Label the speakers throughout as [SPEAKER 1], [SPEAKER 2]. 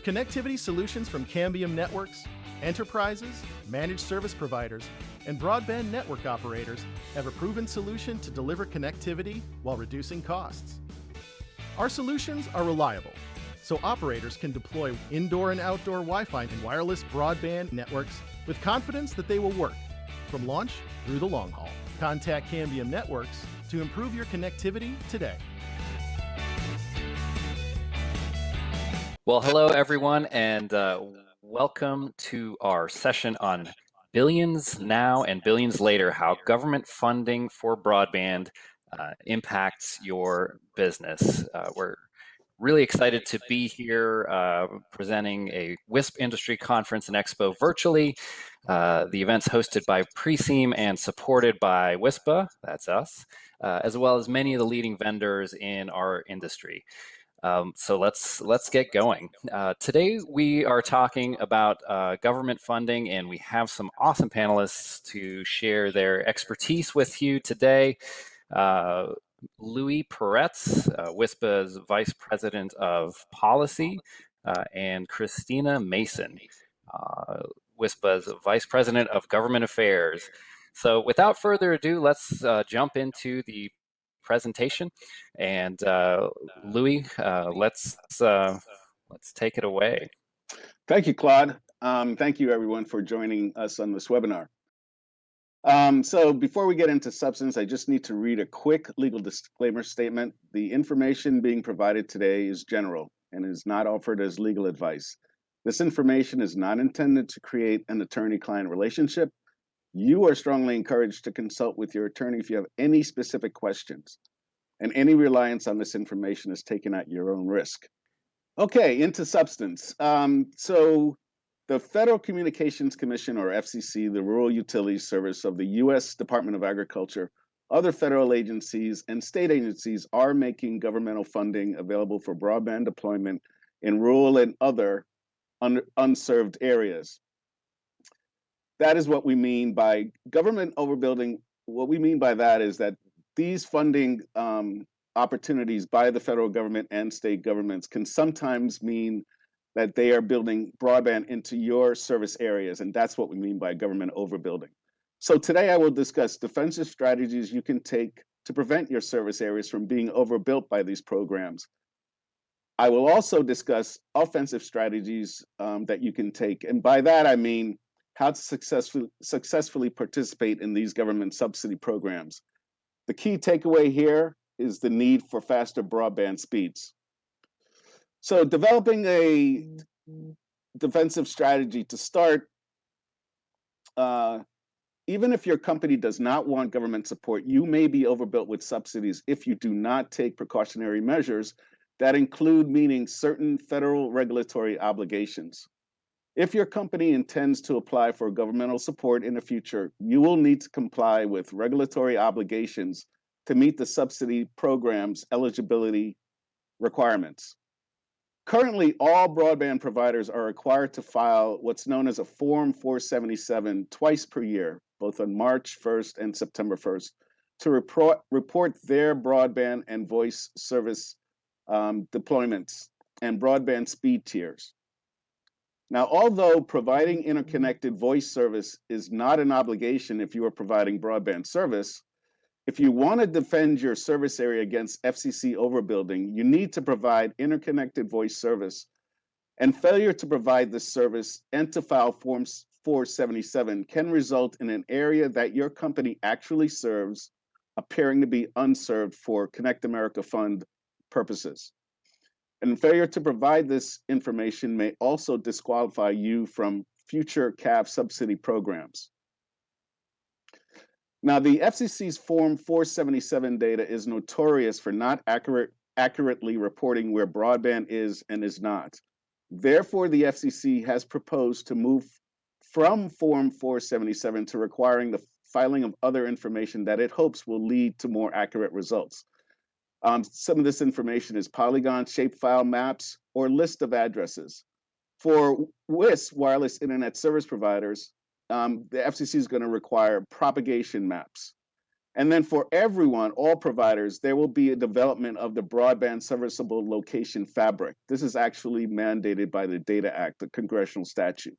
[SPEAKER 1] connectivity solutions from Cambium Networks, enterprises, managed service providers, and broadband network operators have a proven solution to deliver connectivity while reducing costs. Our solutions are reliable, so operators can deploy indoor and outdoor Wi-Fi and wireless broadband networks with confidence that they will work from launch through the long haul. Contact Cambium Networks to improve your connectivity today.
[SPEAKER 2] Well, hello everyone, and welcome to our session on billions now and billions later, how government funding for broadband impacts your business. We're really excited to be here presenting a WISP industry conference and expo virtually. The event's hosted by Preseam and supported by WISPA, that's us, as well as many of the leading vendors in our industry. So let's get going. Today we are talking about government funding, and we have some awesome panelists to share their expertise with you today. Louis Peraertz, WISPA's Vice President of Policy, and Christina Mason, WISPA's Vice President of Government Affairs. So without further ado, let's jump into the presentation, and Louis, let's take it away.
[SPEAKER 3] Thank you, Claude. Thank you, everyone, for joining us on this webinar. So before we get into substance, I just need to read a quick legal disclaimer statement. The information being provided today is general and is not offered as legal advice. This information is not intended to create an attorney-client relationship. You are strongly encouraged to consult with your attorney if you have any specific questions, and any reliance on this information is taken at your own risk. Okay, into substance. So the Federal Communications Commission, or FCC, the Rural Utilities Service of the U.S. Department of Agriculture, other federal agencies, and state agencies are making governmental funding available for broadband deployment in rural and other unserved areas. That is what we mean by government overbuilding. What we mean by that is that these funding opportunities by the federal government and state governments can sometimes mean that they are building broadband into your service areas, and that's what we mean by government overbuilding. So today I will discuss defensive strategies you can take to prevent your service areas from being overbuilt by these programs. I will also discuss offensive strategies that you can take, and by that I mean how to successfully participate in these government subsidy programs. The key takeaway here is the need for faster broadband speeds. So developing a defensive strategy to start, even if your company does not want government support, you may be overbuilt with subsidies if you do not take precautionary measures that include meeting certain federal regulatory obligations. If your company intends to apply for governmental support in the future, you will need to comply with regulatory obligations to meet the subsidy program's eligibility requirements. Currently, all broadband providers are required to file what's known as a Form 477 twice per year, both on March 1st and September 1st, to report their broadband and voice service deployments and broadband speed tiers. Now, although providing interconnected voice service is not an obligation if you are providing broadband service, if you want to defend your service area against FCC overbuilding, you need to provide interconnected voice service, and failure to provide this service and to file Form 477 can result in an area that your company actually serves appearing to be unserved for Connect America Fund purposes. And failure to provide this information may also disqualify you from future CAF subsidy programs. Now, the FCC's Form 477 data is notorious for not accurately reporting where broadband is and is not. Therefore, the FCC has proposed to move from Form 477 to requiring the filing of other information that it hopes will lead to more accurate results. Some of this information is polygon shapefile maps or list of addresses. For WISP, wireless internet service providers, the FCC is going to require propagation maps. And then for everyone, all providers, there will be a development of the Broadband Serviceable Location Fabric. This is actually mandated by the Data Act, the congressional statute.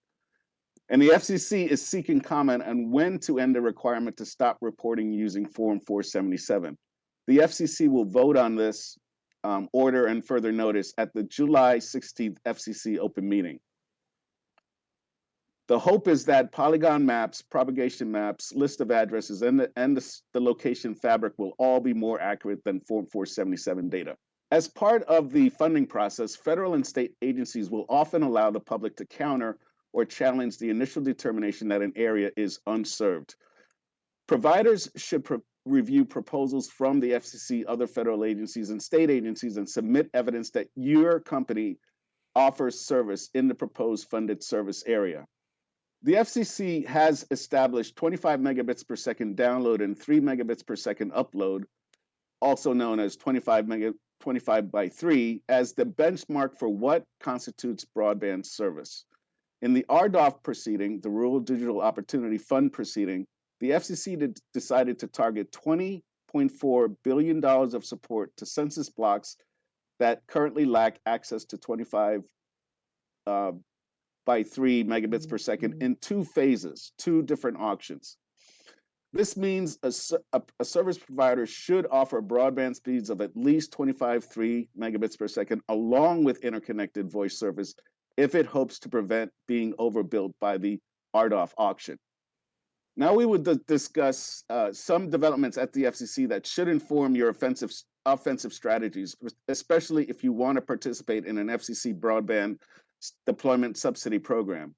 [SPEAKER 3] And the FCC is seeking comment on when to end the requirement to stop reporting using Form 477. The FCC will vote on this order and further notice at the July 16th FCC open meeting. The hope is that polygon maps, propagation maps, list of addresses, and the location fabric will all be more accurate than Form 477 data. As part of the funding process, federal and state agencies will often allow the public to counter or challenge the initial determination that an area is unserved. Providers should review proposals from the FCC, other federal agencies, and state agencies and submit evidence that your company offers service in the proposed funded service area. The FCC has established 25 megabits per second download and 3 megabits per second upload, also known as 25 by 3, as the benchmark for what constitutes broadband service. In the RDOF proceeding, the Rural Digital Opportunity Fund proceeding, the FCC decided to target $20.4 billion of support to census blocks that currently lack access to 25 by 3 megabits per second in 2 phases, 2 different auctions. This means a service provider should offer broadband speeds of at least 25.3 megabits per second along with interconnected voice service if it hopes to prevent being overbuilt by the RDOF auction. Now we would discuss some developments at the FCC that should inform your offensive strategies, especially if you want to participate in an FCC broadband deployment subsidy program.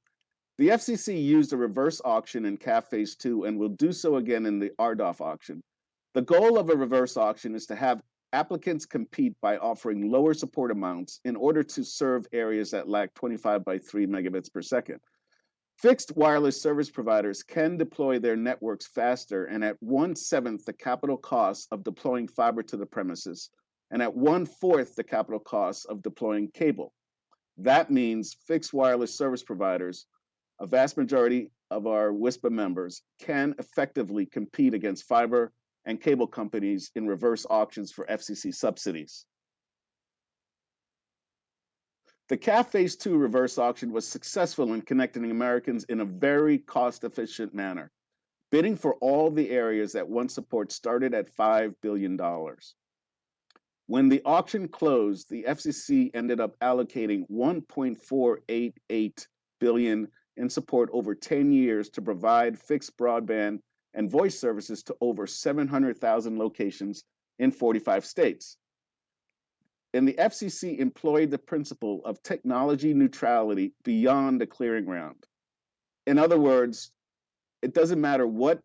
[SPEAKER 3] The FCC used a reverse auction in CAF Phase 2 and will do so again in the RDOF auction. The goal of a reverse auction is to have applicants compete by offering lower support amounts in order to serve areas that lack 25 by 3 megabits per second. Fixed wireless service providers can deploy their networks faster and at 1/7 the capital cost of deploying fiber to the premises, and at 1/4 the capital cost of deploying cable. That means fixed wireless service providers, a vast majority of our WISPA members, can effectively compete against fiber and cable companies in reverse auctions for FCC subsidies. The CAF Phase 2 reverse auction was successful in connecting Americans in a very cost-efficient manner. Bidding for all the areas that want support started at $5 billion. When the auction closed, the FCC ended up allocating $1.488 billion in support over 10 years to provide fixed broadband and voice services to over 700,000 locations in 45 states. And the FCC employed the principle of technology neutrality beyond the clearing round. In other words, it doesn't matter what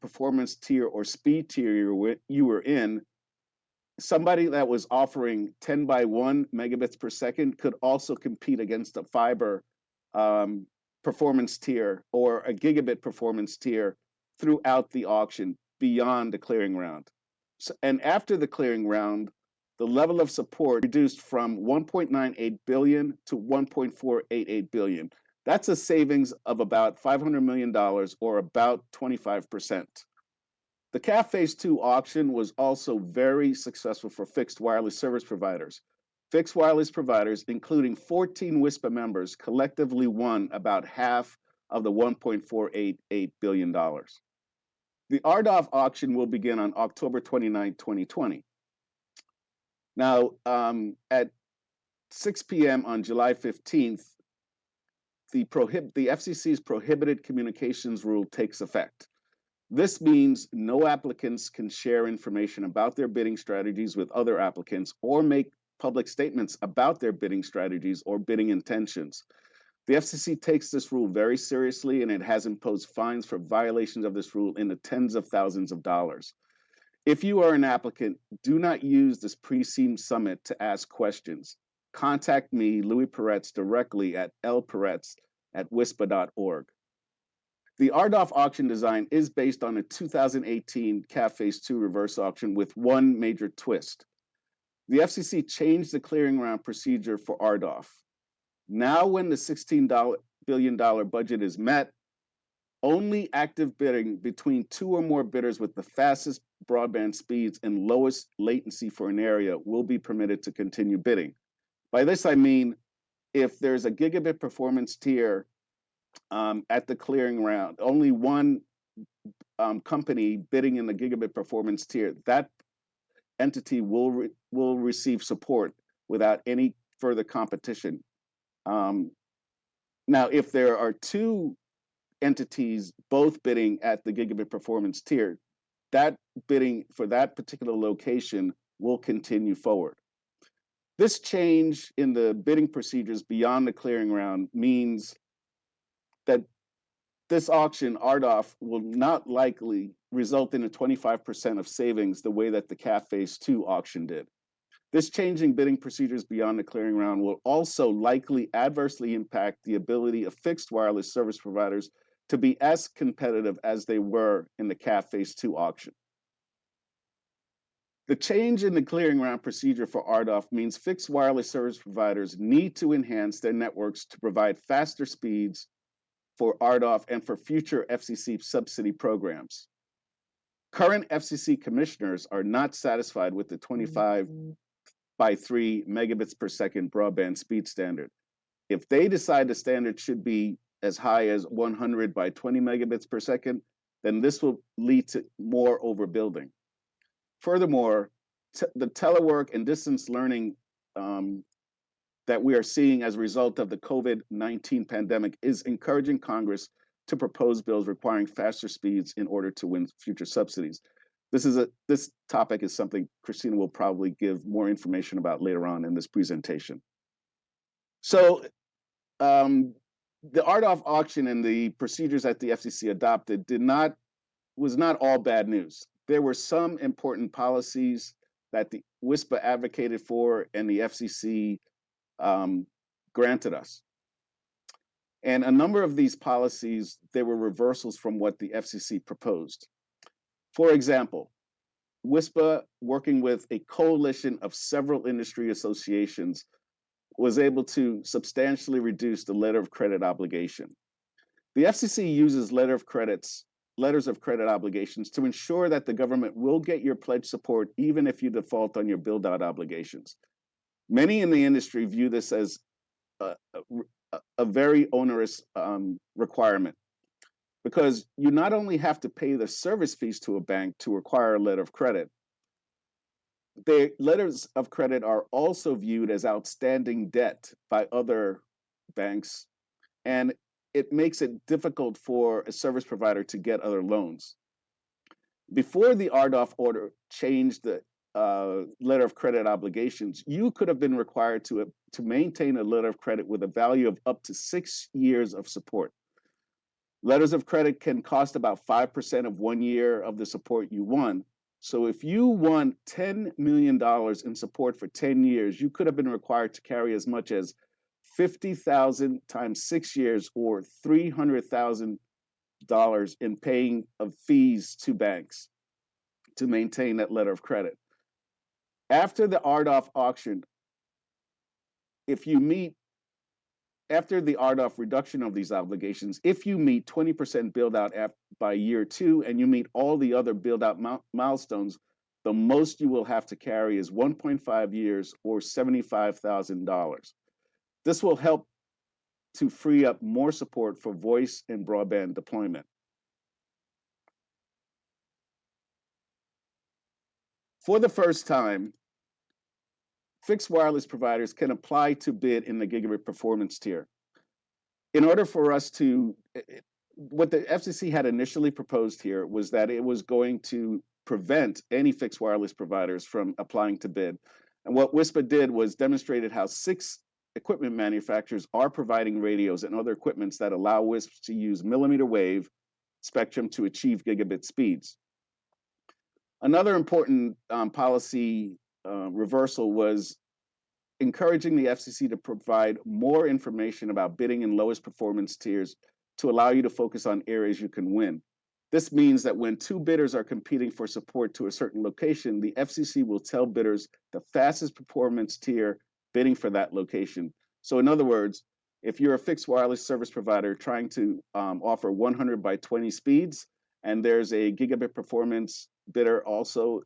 [SPEAKER 3] performance tier or speed tier you were in, somebody that was offering 10 by 1 megabits per second could also compete against a fiber performance tier or a gigabit performance tier throughout the auction beyond the clearing round. And after the clearing round, the level of support reduced from $1.98 billion to $1.488 billion. That's a savings of about $500 million or about 25%. The CAF Phase 2 auction was also very successful for fixed wireless service providers. Fixed wireless providers, including 14 WISPA members, collectively won about half of the $1.488 billion. The RDOF auction will begin on October 29, 2020. Now, at 6 p.m. on July 15th, the FCC's prohibited communications rule takes effect. This means no applicants can share information about their bidding strategies with other applicants or make public statements about their bidding strategies or bidding intentions. The FCC takes this rule very seriously, and it has imposed fines for violations of this rule in the tens of thousands of dollars. If you are an applicant, do not use this pre-SEAM summit to ask questions. Contact me, Louis Peraertz, directly at lperaertz@wispa.org. The RDOF auction design is based on a 2018 CAF Phase 2 reverse auction with one major twist. The FCC changed the clearing round procedure for RDOF. Now, when the $16 billion budget is met, Only active bidding between two or more bidders with the fastest broadband speeds and lowest latency for an area will be permitted to continue bidding. By this, I mean, if there's a gigabit performance tier at the clearing round, only one company bidding in the gigabit performance tier, that entity will receive support without any further competition. Now, if there are two entities both bidding at the gigabit performance tier, that bidding for that particular location will continue forward. This change in the bidding procedures beyond the clearing round means that this auction, RDOF, will not likely result in a 25% of savings the way that the CAF Phase 2 auction did. This changing bidding procedures beyond the clearing round will also likely adversely impact the ability of fixed wireless service providers to be as competitive as they were in the CAF Phase 2 auction. The change in the clearing round procedure for RDOF means fixed wireless service providers need to enhance their networks to provide faster speeds for RDOF and for future FCC subsidy programs. Current FCC commissioners are not satisfied with the 25 by 3 megabits per second broadband speed standard. If they decide the standard should be as high as 100 by 20 megabits per second, then this will lead to more overbuilding. Furthermore, the telework and distance learning that we are seeing as a result of the COVID-19 pandemic is encouraging Congress to propose bills requiring faster speeds in order to win future subsidies. This topic is something Christina will probably give more information about later on in this presentation. So the RDOF auction and the procedures that the FCC adopted was not all bad news. There were some important policies that the WISPA advocated for and the FCC granted us. And a number of these policies, there were reversals from what the FCC proposed. For example, WISPA, working with a coalition of several industry associations, was able to substantially reduce the letter of credit obligation. The FCC uses letters of credit obligations to ensure that the government will get your pledge support even if you default on your build-out obligations. Many in the industry view this as a very onerous requirement, because you not only have to pay the service fees to a bank to require a letter of credit, the letters of credit are also viewed as outstanding debt by other banks, and it makes it difficult for a service provider to get other loans. Before the RDOF order changed the letter of credit obligations, you could have been required to maintain a letter of credit with a value of up to 6 years of support. Letters of credit can cost about 5% of 1 year of the support you won. So if you won $10 million in support for 10 years, you could have been required to carry as much as $50,000 times 6 years, or $300,000 in paying of fees to banks to maintain that letter of credit. After the RDOF auction, after the RDOF reduction of these obligations, if you meet 20% build out by year 2 and you meet all the other build out milestones, the most you will have to carry is 1.5 years or $75,000. This will help to free up more support for voice and broadband deployment. For the first time, fixed wireless providers can apply to bid in the gigabit performance tier. In order for us to, what the FCC had initially proposed here was that it was going to prevent any fixed wireless providers from applying to bid. And what WISPA did was demonstrated how 6 equipment manufacturers are providing radios and other equipments that allow WISP to use millimeter wave spectrum to achieve gigabit speeds. Another important policy reversal was encouraging the FCC to provide more information about bidding in lowest performance tiers to allow you to focus on areas you can win. This means that when 2 bidders are competing for support to a certain location, the FCC will tell bidders the fastest performance tier bidding for that location. So in other words, If you're a fixed wireless service provider trying to offer 100 by 20 speeds, and there's a gigabit performance bidder also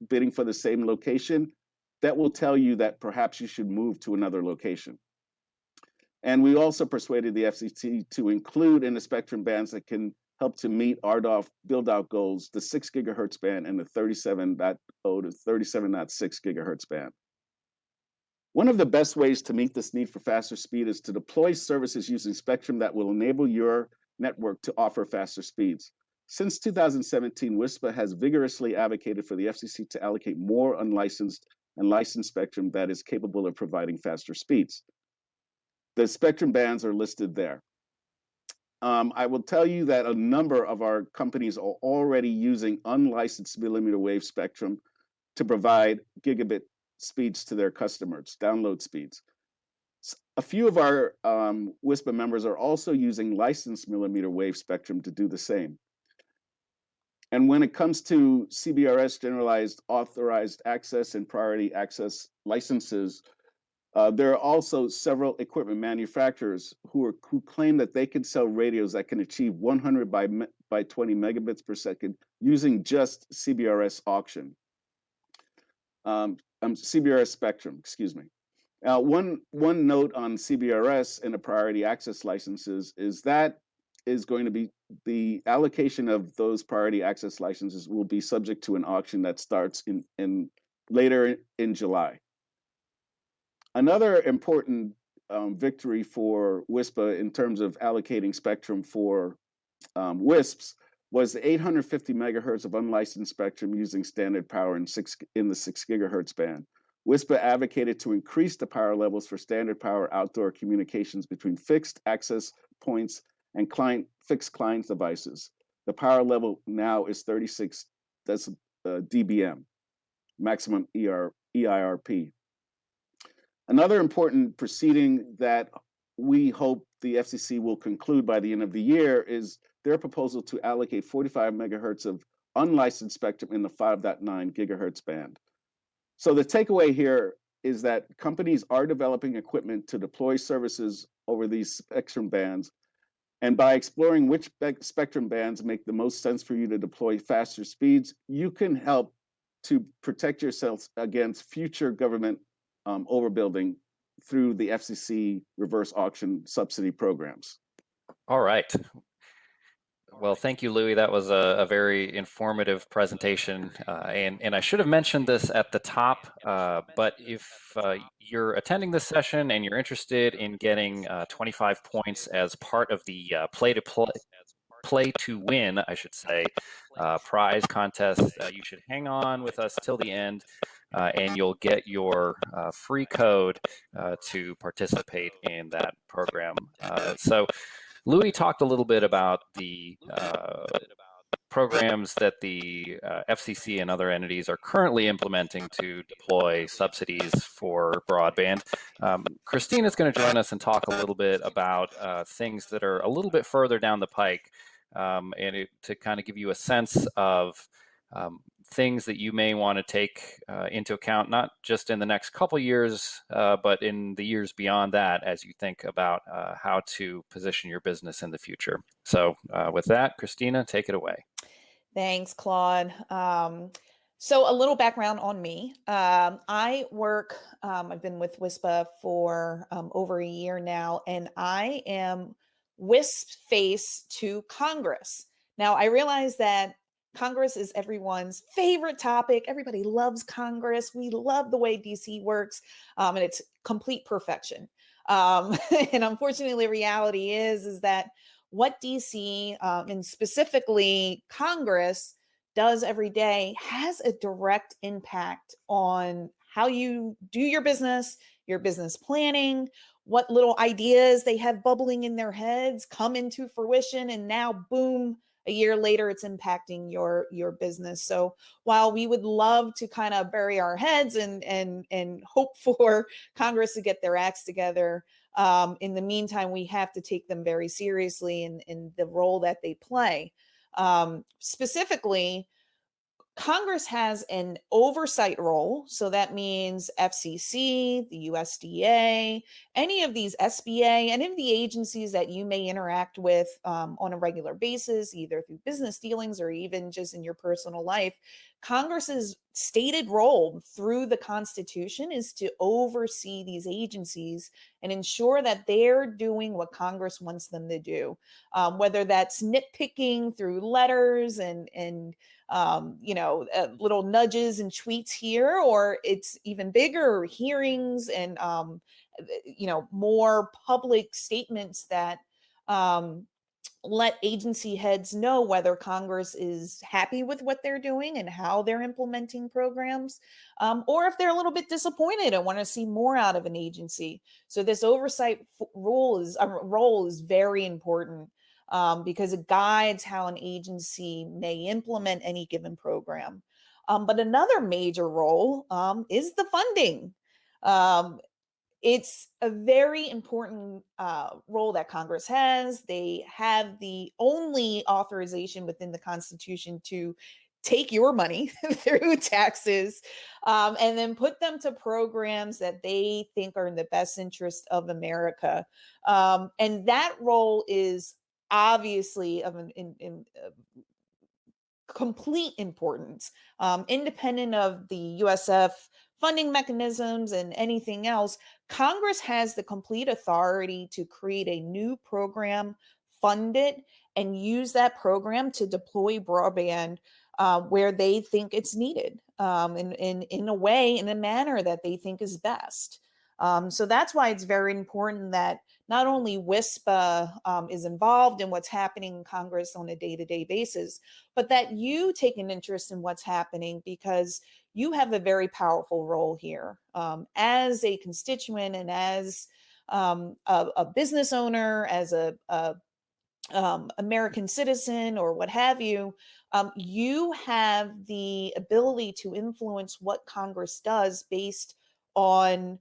[SPEAKER 3] bidding for the same location, that will tell you that perhaps you should move to another location. And we also persuaded the FCC to include in the spectrum bands that can help to meet RDOF build-out goals, the 6 gigahertz band and the 37.0 to 37.6 gigahertz band. One of the best ways to meet this need for faster speed is to deploy services using spectrum that will enable your network to offer faster speeds. Since 2017, WISPA has vigorously advocated for the FCC to allocate more unlicensed and licensed spectrum that is capable of providing faster speeds. The spectrum bands are listed there. I will tell you that a number of our companies are already using unlicensed millimeter wave spectrum to provide gigabit speeds to their customers, download speeds. A few of our WISPA members are also using licensed millimeter wave spectrum to do the same. And when it comes to CBRS, generalized authorized access and priority access licenses, there are also several equipment manufacturers who claim that they can sell radios that can achieve 100 by 20 megabits per second using just CBRS auction. CBRS spectrum, excuse me. Now, one note on CBRS and the priority access licenses is that is going to be the allocation of those priority access licenses will be subject to an auction that starts in later in July. Another important victory for WISPA in terms of allocating spectrum for WISPs was the 850 megahertz of unlicensed spectrum using standard power in the 6 gigahertz band. WISPA advocated to increase the power levels for standard power outdoor communications between fixed access points and fixed client devices. The power level now is 36 dBm, maximum EIRP. Another important proceeding that we hope the FCC will conclude by the end of the year is their proposal to allocate 45 megahertz of unlicensed spectrum in the 5.9 gigahertz band. So the takeaway here is that companies are developing equipment to deploy services over these spectrum bands. And by exploring which spectrum bands make the most sense for you to deploy faster speeds, you can help to protect yourselves against future government overbuilding through the FCC reverse auction subsidy programs.
[SPEAKER 2] All right. Well, thank you, Louis. That was a very informative presentation. And I should have mentioned this at the top, but if you're attending this session and you're interested in getting 25 points as part of the play to win, I should say, prize contest, you should hang on with us till the end, and you'll get your free code to participate in that program. So Louis talked a little bit about the programs that the FCC and other entities are currently implementing to deploy subsidies for broadband. Christina is going to join us and talk a little bit about things that are a little bit further down the pike, to kind of give you a sense of things that you may want to take into account, not just in the next couple years, but in the years beyond that, as you think about how to position your business in the future. So with that, Christina, take it away.
[SPEAKER 4] Thanks, Claude. So a little background on me. I work, I've been with WISPA for over a year now, and I am WISP face to Congress. Now, I realize that Congress is everyone's favorite topic. Everybody loves Congress. We love the way DC works, and it's complete perfection. And unfortunately, the reality is that what DC and specifically Congress does every day has a direct impact on how you do your business planning, what little ideas they have bubbling in their heads come into fruition, and now, boom, a year later, it's impacting your business. So while we would love to kind of bury our heads and hope for Congress to get their acts together, in the meantime, we have to take them very seriously in the role that they play. Specifically, Congress has an oversight role. So that means FCC, the USDA, any of these SBA, any of the agencies that you may interact with on a regular basis, either through business dealings or even just in your personal life. Congress's stated role through the Constitution is to oversee these agencies and ensure that they're doing what Congress wants them to do, whether that's nitpicking through letters and little nudges and tweets here, or it's even bigger hearings and more public statements that let agency heads know whether Congress is happy with what they're doing and how they're implementing programs, or if they're a little bit disappointed and want to see more out of an agency. So this oversight role is very important, because it guides how an agency may implement any given program. But another major role is the funding. It's a very important role that Congress has. They have the only authorization within the Constitution to take your money through taxes, and then put them to programs that they think are in the best interest of America. And that role is obviously of complete importance, independent of the USF funding mechanisms and anything else. Congress has the complete authority to create a new program, fund it, and use that program to deploy broadband where they think it's needed, in a way, in a manner that they think is best. So that's why it's very important that not only WISPA is involved in what's happening in Congress on a day-to-day basis, but that you take an interest in what's happening, because you have a very powerful role here as a constituent and as a business owner, as a American citizen or what have you. You have the ability to influence what Congress does based on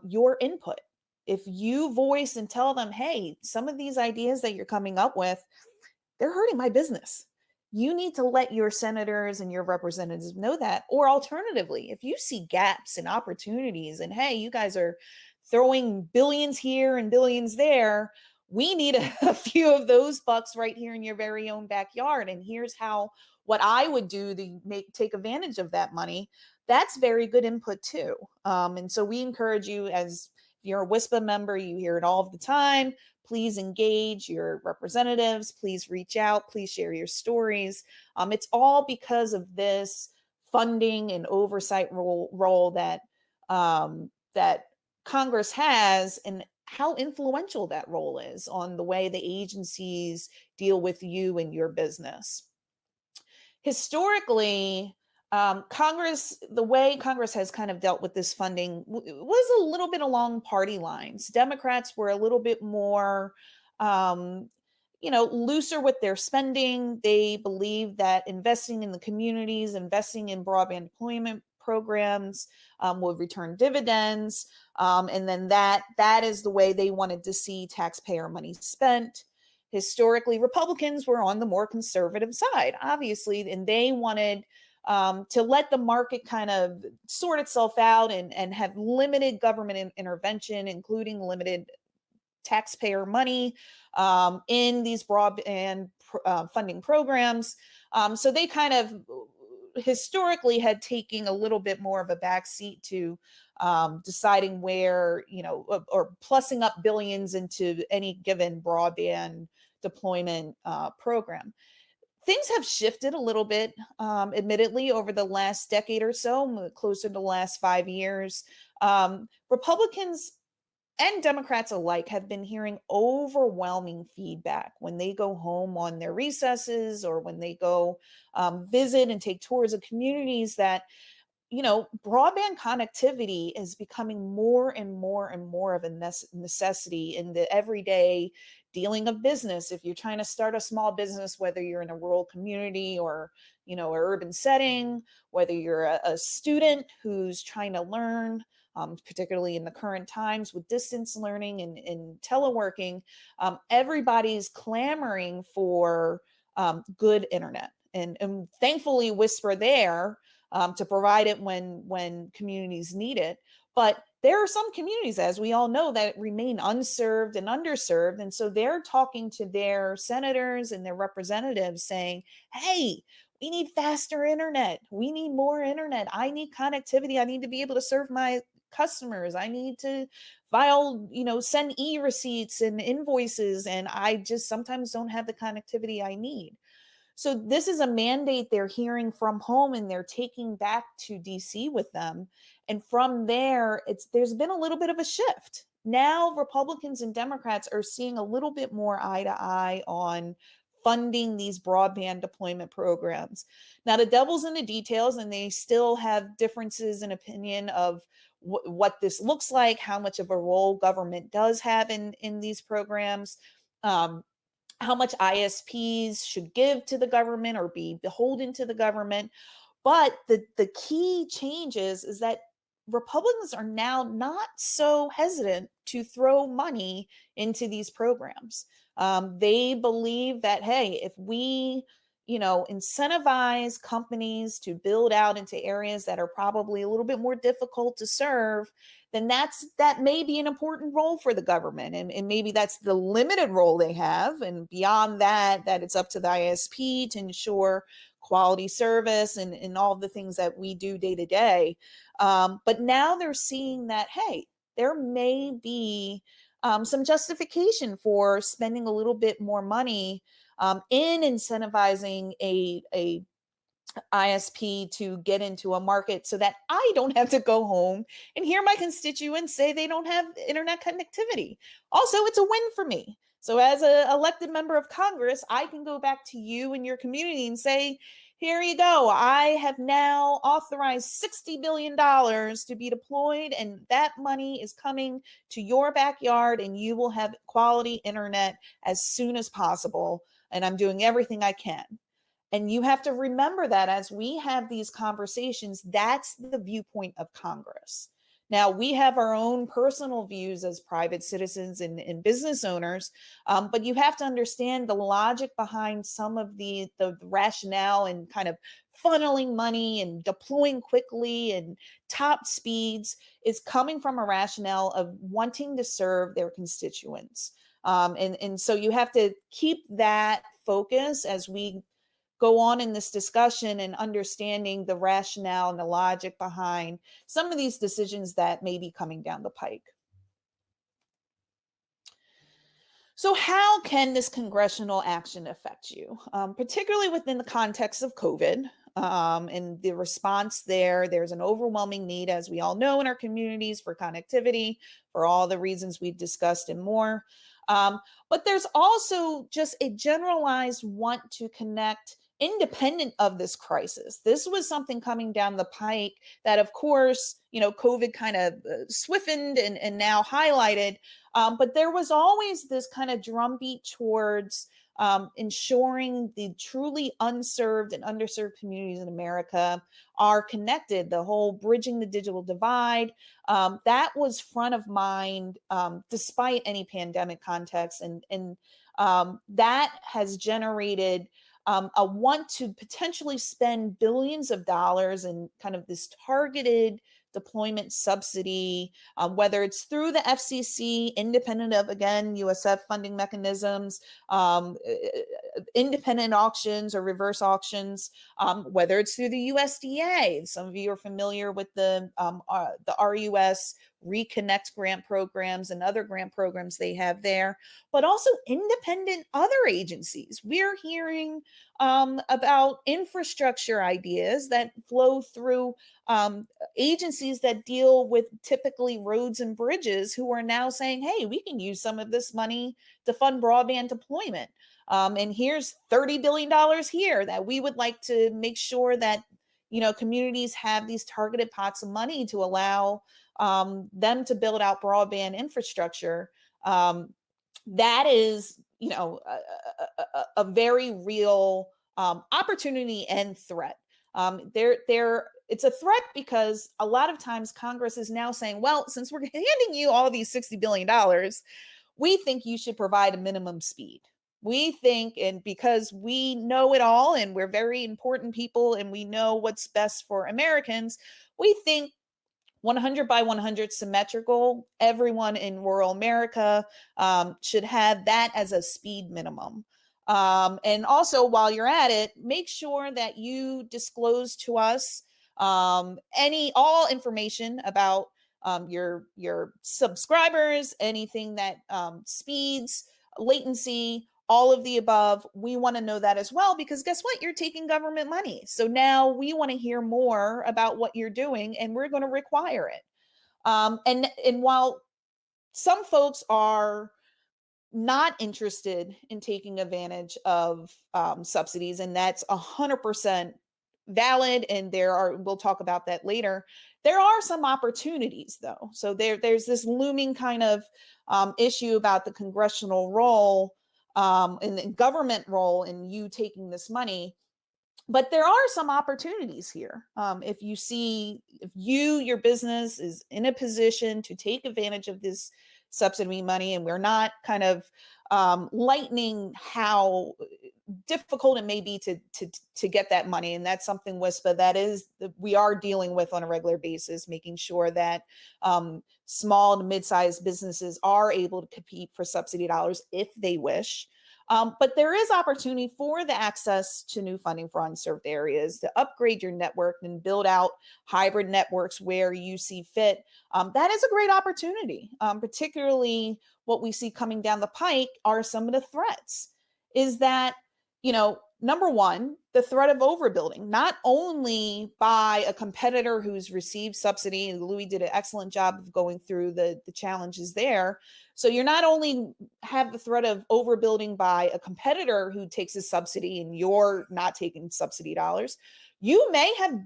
[SPEAKER 4] your input. If you voice and tell them, hey, some of these ideas that you're coming up with, they're hurting my business, you need to let your senators and your representatives know that. Or alternatively, if you see gaps and opportunities and, hey, you guys are throwing billions here and billions there, we need a few of those bucks right here in your very own backyard. And here's what I would do to take advantage of that money. That's very good input too. And so we encourage you, as if you're a WISPA member, you hear it all the time. Please engage your representatives. Please reach out. Please share your stories. It's all because of this funding and oversight role that Congress has, and how influential that role is on the way the agencies deal with you and your business. Historically, the way Congress has kind of dealt with this funding was a little bit along party lines. Democrats were a little bit more, looser with their spending. They believed that investing in the communities, investing in broadband deployment programs would return dividends. And then that is the way they wanted to see taxpayer money spent. Historically, Republicans were on the more conservative side, obviously, and they wanted to let the market kind of sort itself out and have limited government intervention, including limited taxpayer money in these broadband funding programs. So they kind of historically had taken a little bit more of a backseat to deciding where, or plussing up billions into any given broadband deployment program. Things have shifted a little bit, admittedly, over the last decade or so, closer to the last 5 years. Republicans and Democrats alike have been hearing overwhelming feedback when they go home on their recesses, or when they go visit and take tours of communities, that broadband connectivity is becoming more and more and more of a necessity in the everyday dealing of business. If you're trying to start a small business, whether you're in a rural community or, an urban setting, whether you're a student who's trying to learn, particularly in the current times with distance learning and teleworking, everybody's clamoring for good internet. And thankfully WISPA there to provide it when communities need it. But there are some communities, as we all know, that remain unserved and underserved. And so they're talking to their senators and their representatives saying, hey, we need faster internet. We need more internet. I need connectivity. I need to be able to serve my customers. I need to file, send e-receipts and invoices. And I just sometimes don't have the connectivity I need. So this is a mandate they're hearing from home and they're taking back to DC with them. And from there, there's been a little bit of a shift. Now Republicans and Democrats are seeing a little bit more eye to eye on funding these broadband deployment programs. Now the devil's in the details, and they still have differences in opinion of what this looks like, how much of a role government does have in these programs. How much ISPs should give to the government or be beholden to the government. But the key change is that Republicans are now not so hesitant to throw money into these programs. They believe that, hey, if we incentivize companies to build out into areas that are probably a little bit more difficult to serve, then that may be an important role for the government. And maybe that's the limited role they have. And beyond that it's up to the ISP to ensure quality service and all the things that we do day to day. But now they're seeing that, hey, there may be some justification for spending a little bit more money in incentivizing a ISP to get into a market so that I don't have to go home and hear my constituents say they don't have internet connectivity. Also, it's a win for me. So as an elected member of Congress, I can go back to you and your community and say, here you go. I have now authorized $60 billion to be deployed, and that money is coming to your backyard, and you will have quality internet as soon as possible. And I'm doing everything I can. And you have to remember that as we have these conversations, that's the viewpoint of Congress. Now, we have our own personal views as private citizens and business owners, but you have to understand the logic behind some of the rationale and kind of funneling money and deploying quickly and top speeds is coming from a rationale of wanting to serve their constituents. And so you have to keep that focus as we go on in this discussion and understanding the rationale and the logic behind some of these decisions that may be coming down the pike. So how can this congressional action affect you, particularly within the context of COVID and the response there? There's an overwhelming need, as we all know, in our communities for connectivity, for all the reasons we've discussed and more. But there's also just a generalized want to connect independent of this crisis. This was something coming down the pike that, of course, COVID kind of swiftly and now highlighted. But there was always this kind of drumbeat towards ensuring the truly unserved and underserved communities in America are connected. The whole bridging the digital divide, that was front of mind despite any pandemic context. And that has generated a want to potentially spend billions of dollars in kind of this targeted deployment subsidy, whether it's through the FCC, independent of, again, USF funding mechanisms, independent auctions or reverse auctions, whether it's through the USDA. Some of you are familiar with the RUS Reconnect grant programs and other grant programs they have there, but also independent other agencies. We're hearing about infrastructure ideas that flow through agencies that deal with typically roads and bridges, who are now saying, hey, we can use some of this money to fund broadband deployment. And here's $30 billion here that we would like to make sure that, communities have these targeted pots of money to allow them to build out broadband infrastructure. That is, a very real opportunity and threat. It's a threat because a lot of times Congress is now saying, well, since we're handing you all these $60 billion, we think you should provide a minimum speed. We think, and because we know it all and we're very important people and we know what's best for Americans, we think 100 by 100 symmetrical. Everyone in rural America should have that as a speed minimum. And also, while you're at it, make sure that you disclose to us all information about your subscribers, anything that speeds, latency, all of the above. We want to know that as well, because guess what? You're taking government money. So now we want to hear more about what you're doing, and we're going to require it. And while some folks are not interested in taking advantage of subsidies, and that's 100% valid, and we'll talk about that later. There are some opportunities though. So there's this looming kind of issue about the congressional role and the government role in you taking this money. But there are some opportunities here. If your business is in a position to take advantage of this subsidy money, and we're not kind of lightening how difficult it may be to get that money. And that's something WISPA we are dealing with on a regular basis, making sure that small to mid-sized businesses are able to compete for subsidy dollars if they wish. But there is opportunity for the access to new funding for unserved areas, to upgrade your network and build out hybrid networks where you see fit. That is a great opportunity. Particularly what we see coming down the pike are some of the threats. Is that, number one, the threat of overbuilding, not only by a competitor who's received subsidy, and Louis did an excellent job of going through the challenges there. So you're not only have the threat of overbuilding by a competitor who takes a subsidy and you're not taking subsidy dollars. You may have,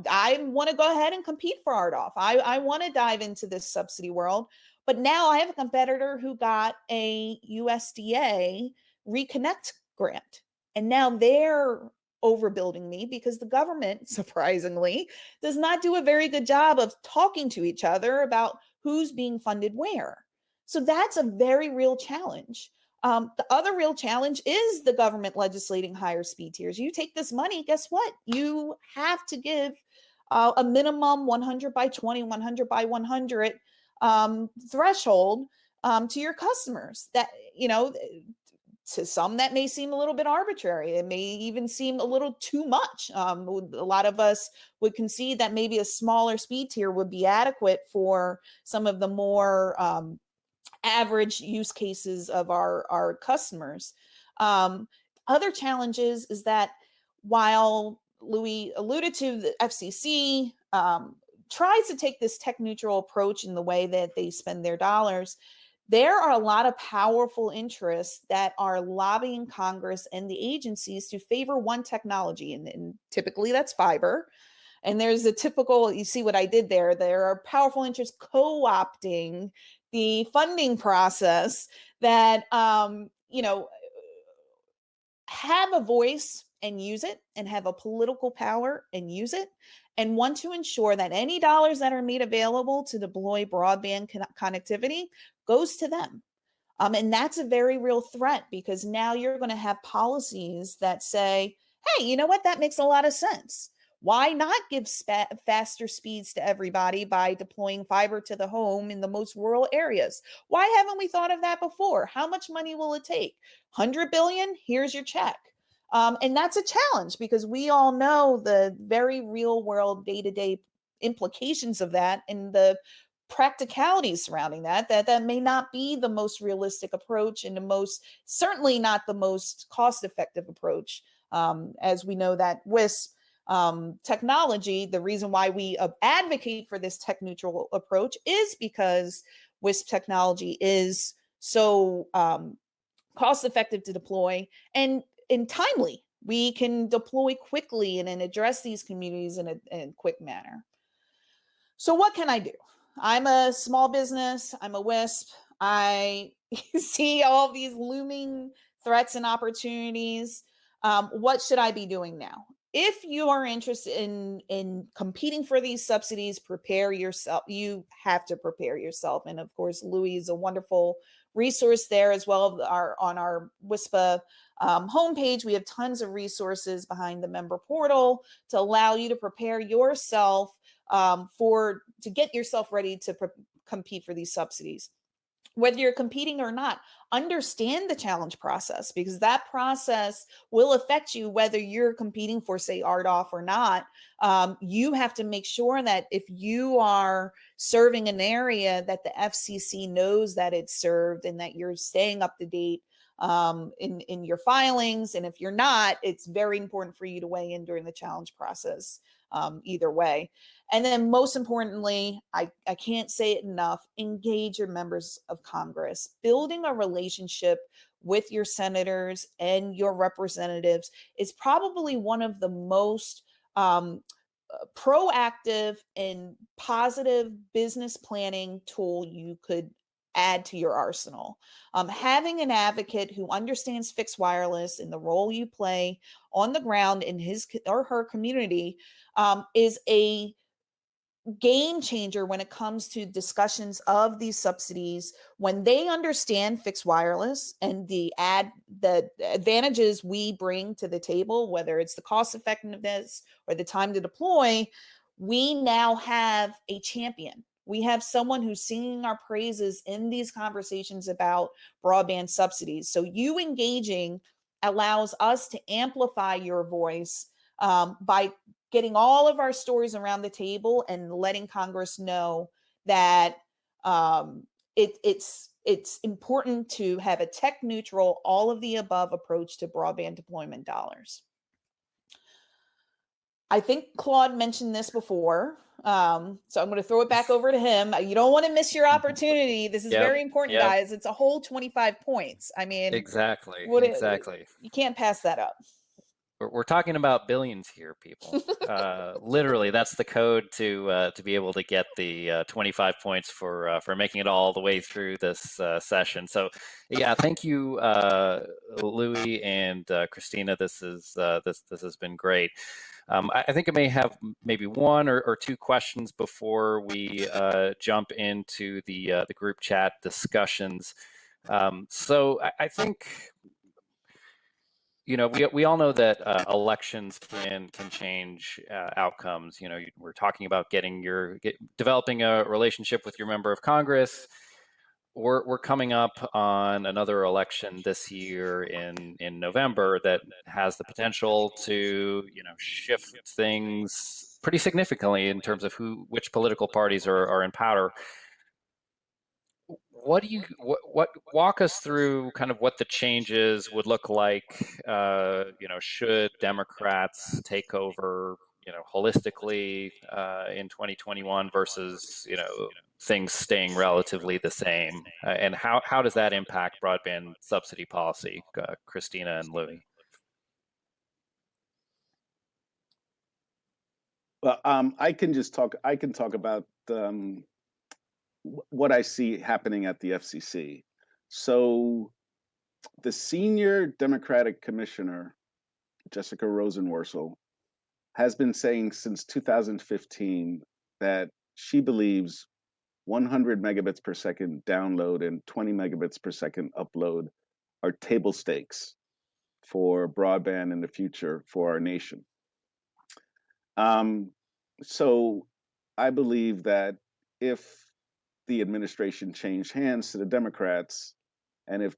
[SPEAKER 4] I want to go ahead and compete for RDOF. I want to dive into this subsidy world. But now I have a competitor who got a USDA Reconnect grant. And now they're overbuilding me because the government, surprisingly, does not do a very good job of talking to each other about who's being funded where. So that's a very real challenge. The other real challenge is the government legislating higher speed tiers. You take this money, guess what? You have to give a minimum 100 by 20, 100 by 100 threshold to your customers. That, to some that may seem a little bit arbitrary. It may even seem a little too much. A lot of us would concede that maybe a smaller speed tier would be adequate for some of the more average use cases of our customers. Other challenges is that while Louis alluded to, the FCC tries to take this tech neutral approach in the way that they spend their dollars, there are a lot of powerful interests that are lobbying Congress and the agencies to favor one technology. And typically that's fiber. And there's a typical, you see what I did there. There are powerful interests co-opting the funding process that, have a voice and use it, and have a political power and use it, and want to ensure that any dollars that are made available to deploy broadband connectivity goes to them. And that's a very real threat, because now you're going to have policies that say, hey, you know what? That makes a lot of sense. Why not give faster speeds to everybody by deploying fiber to the home in the most rural areas? Why haven't we thought of that before? How much money will it take? 100 billion? Here's your check. And that's a challenge, because we all know the very real world day-to-day implications of that, and the practicalities surrounding that may not be the most realistic approach, and certainly not the most cost-effective approach. As we know that WISP technology, the reason why we advocate for this tech neutral approach is because WISP technology is so cost-effective to deploy and timely. We can deploy quickly and address these communities in a quick manner. So what can I do? I'm a small business. I'm a WISP. I see all of these looming threats and opportunities. What should I be doing now? If you are interested in competing for these subsidies, prepare yourself. You have to prepare yourself. And of course, Louis is a wonderful resource there as well. On our WISPA homepage, we have tons of resources behind the member portal to allow you to prepare yourself to get yourself ready to compete for these subsidies. Whether you're competing or not, understand the challenge process, because that process will affect you whether you're competing for, say, RDOF or not. You have to make sure that if you are serving an area, that the FCC knows that it's served and that you're staying up to date in your filings. And if you're not, it's very important for you to weigh in during the challenge process either way. And then most importantly, I can't say it enough, engage your members of Congress. Building a relationship with your senators and your representatives is probably one of the most proactive and positive business planning tool you could add to your arsenal. Having an advocate who understands fixed wireless and the role you play on the ground in his or her community is a game changer when it comes to discussions of these subsidies. When they understand fixed wireless and the advantages we bring to the table, whether it's the cost effectiveness or the time to deploy, we now have a champion. We have someone who's singing our praises in these conversations about broadband subsidies. So you engaging allows us to amplify your voice by getting all of our stories around the table and letting Congress know that it's important to have a tech neutral, all of the above approach to broadband deployment dollars. I think Claude mentioned this before, so I'm going to throw it back over to him. You don't want to miss your opportunity. This is very important, guys. It's a whole 25 points. I mean,
[SPEAKER 2] exactly.
[SPEAKER 4] You can't pass that up.
[SPEAKER 2] We're talking about billions here, people. Literally, that's the code to be able to get the 25 points for making it all the way through this session. So, yeah, thank you, Louis and Christina. This has been great. I think I may have maybe one or two questions before we jump into the group chat discussions. So I think, you know, we all know that elections can change outcomes. You know, we're talking about developing a relationship with your member of Congress. We're coming up on another election this year in November that has the potential to, you know, shift things pretty significantly in terms of which political parties are in power. Walk us through kind of what the changes would look like, you know, should Democrats take over, you know, holistically in 2021 versus, you know, things staying relatively the same, and how does that impact broadband subsidy policy, Christina and Louis?
[SPEAKER 3] Well, I can talk about what I see happening at the FCC. So the senior Democratic commissioner, Jessica Rosenworcel, has been saying since 2015 that she believes 100 megabits per second download and 20 megabits per second upload are table stakes for broadband in the future for our nation. So I believe that if the administration changed hands to the Democrats, and if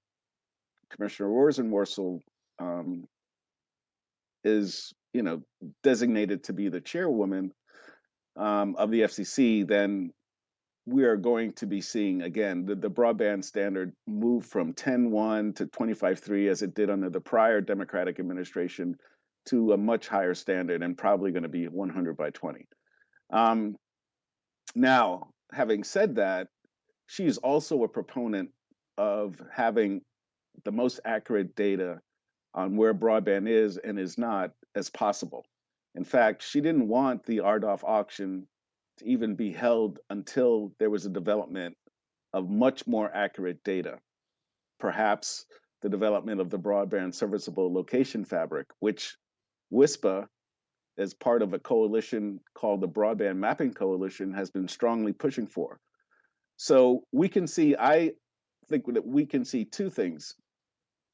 [SPEAKER 3] Commissioner Rosenworcel is, you know, designated to be the chairwoman of the FCC, then we are going to be seeing again the broadband standard move from 10.1 to 25.3 as it did under the prior Democratic administration to a much higher standard, and probably going to be 100 by 20. Now, having said that, she's also a proponent of having the most accurate data on where broadband is and is not as possible. In fact, she didn't want the RDOF auction to even be held until there was a development of much more accurate data. Perhaps the development of the broadband serviceable location fabric, which WISPA, as part of a coalition called the Broadband Mapping Coalition, has been strongly pushing for. So we can see, think that we can see two things.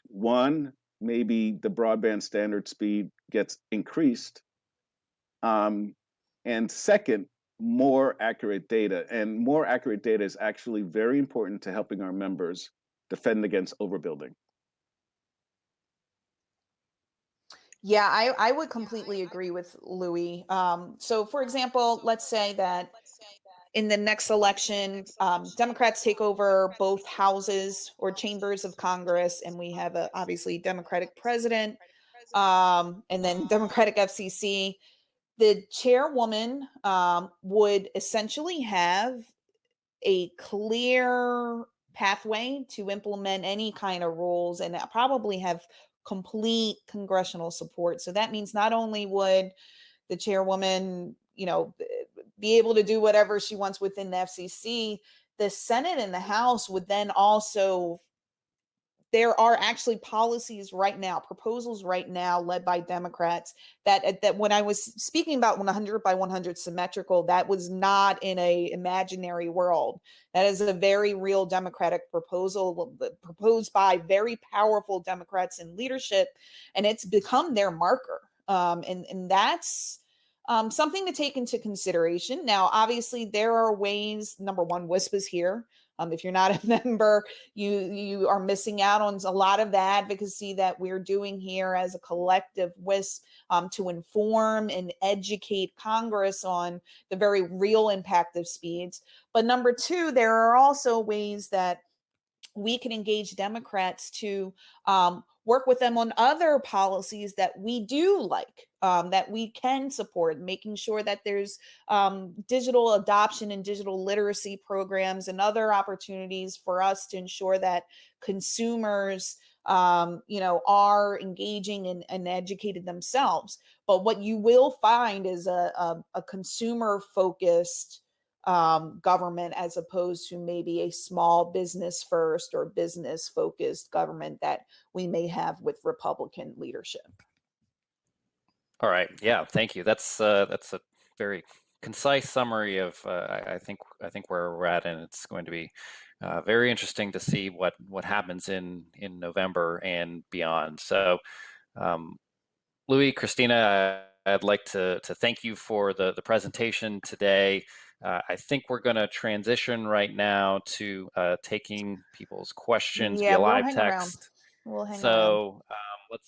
[SPEAKER 3] One, maybe the broadband standard speed gets increased. And second, more accurate data. And more accurate data is actually very important to helping our members defend against overbuilding.
[SPEAKER 4] Yeah, I would completely agree with Louis. So, for example, let's say that in the next election, Democrats take over both houses or chambers of Congress, and we have a obviously Democratic president, and then Democratic FCC. The chairwoman would essentially have a clear pathway to implement any kind of rules and probably have complete congressional support. So that means not only would the chairwoman, be able to do whatever she wants within the FCC, the Senate and the House would then also, there are actually policies right now, proposals right now led by Democrats that when I was speaking about 100 by 100 symmetrical, that was not in a imaginary world. That is a very real Democratic proposal proposed by very powerful Democrats in leadership, and it's become their marker. And that's something to take into consideration. Now, obviously, there are ways. Number one, WISP is here. If you're not a member, you are missing out on a lot of the advocacy that we're doing here as a collective WISP to inform and educate Congress on the very real impact of speeds. But number two, there are also ways that we can engage Democrats to work with them on other policies that we do like, that we can support, making sure that there's digital adoption and digital literacy programs and other opportunities for us to ensure that consumers are engaging and educated themselves. But what you will find is a consumer-focused government, as opposed to maybe a small business first or business focused government that we may have with Republican leadership.
[SPEAKER 2] All right. Yeah. Thank you. That's a very concise summary of I think where we're at, and it's going to be very interesting to see what happens in November and beyond. So, Louis, Christina, I'd like to thank you for the presentation today. I think we're going to transition right now to taking people's questions via live text.
[SPEAKER 4] We'll hang
[SPEAKER 2] around.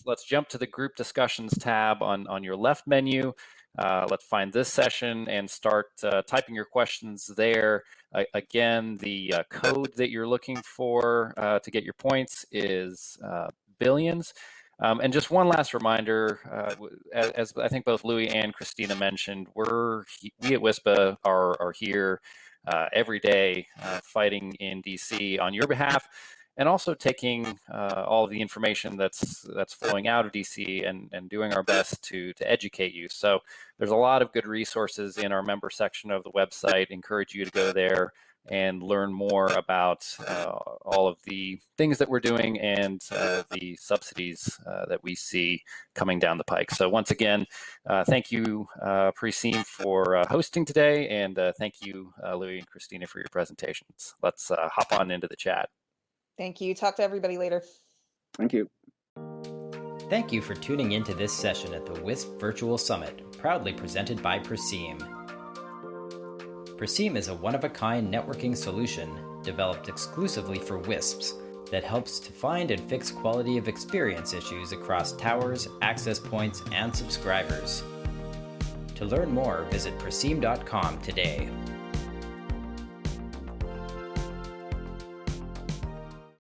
[SPEAKER 2] Let's jump to the group discussions tab on your left menu. Let's find this session and start typing your questions there. Again, the code that you're looking for to get your points is billions. And just one last reminder, as I think both Louis and Christina mentioned, we at WISPA are here every day fighting in DC on your behalf, and also taking all of the information that's flowing out of DC and doing our best to educate you. So there's a lot of good resources in our member section of the website. Encourage you to go there and learn more about all of the things that we're doing and the subsidies that we see coming down the pike. So once again, thank you, Preseem, for hosting today, and thank you, Louis and Christina, for your presentations. Let's hop on into the chat.
[SPEAKER 4] Thank you. Talk to everybody later.
[SPEAKER 3] Thank you.
[SPEAKER 5] Thank you for tuning into this session at the WISP Virtual Summit, proudly presented by Preseem. Preseem is a one-of-a-kind networking solution developed exclusively for WISPs that helps to find and fix quality of experience issues across towers, access points, and subscribers. To learn more, visit preseem.com today.